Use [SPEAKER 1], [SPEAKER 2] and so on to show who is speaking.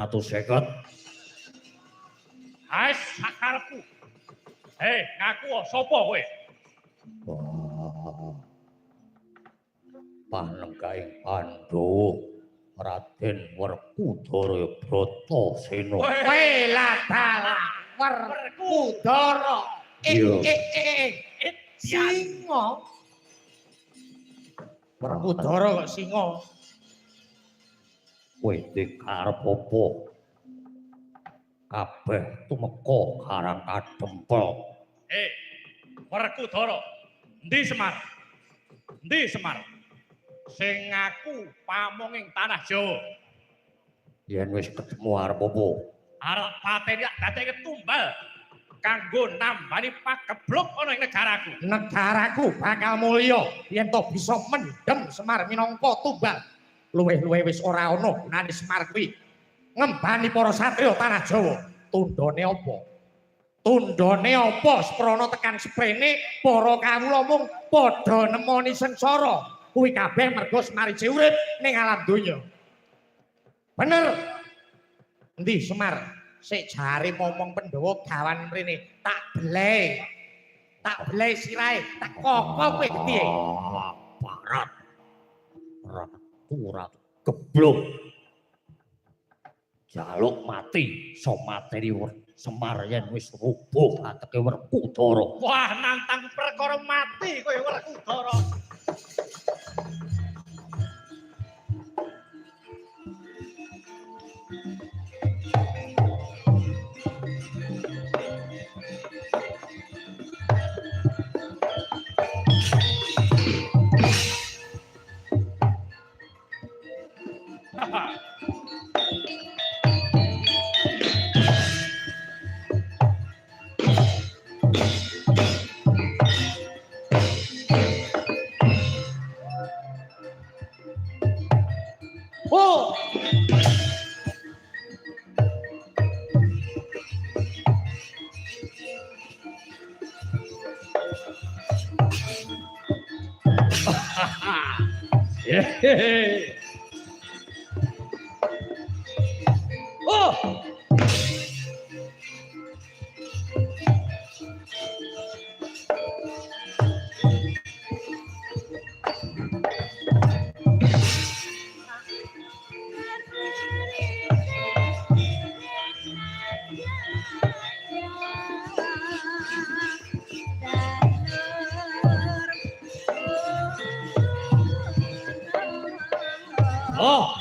[SPEAKER 1] 150.
[SPEAKER 2] Hai sakarepku. Hei, ngaku sapa kowe?
[SPEAKER 1] Wah. Panenggaing Pandhawa Raden Werkudara Bratasena.
[SPEAKER 3] Weladala Werkudara. Singa. Werkudara kok singa.
[SPEAKER 1] Kowe karep apa? Kabeh tumeka Karang Kadempel.
[SPEAKER 2] Werkudara. Endi Semar? Endi Semar? Sing ngaku pamong ing tanah Jawa.
[SPEAKER 1] Yen wis ketemu arep apa?
[SPEAKER 2] Arep pateni dadeke tumbal kanggo nambani pageblok ana ing negaraku.
[SPEAKER 3] Negaraku bakal mulya yen to bisa mendem Semar minangka tumbal. Luwih-luwih wis ora ana gunane Semar kuwi ngembani para satriya tanah Jawa. Tundhone apa? Tundhone apa sprana tekan sprene para kawula mung padha nemoni sengsara. Kuwi kabeh mergo Semar isih urip ning alam donya. Bener. Endi Semar? Sik jare momong Pandhawa gawan mrene tak beleh. Tak beleh sirahe, tak koko kowe piye?
[SPEAKER 1] Barat. Ratu geblok. Jaluk mati, so materi Semar yen wis rubuh ateke Werkudara.
[SPEAKER 2] Wah, nantang perkara mati kowe Werkudara.
[SPEAKER 3] Oh.
[SPEAKER 2] Hehehe. Oh. Oh.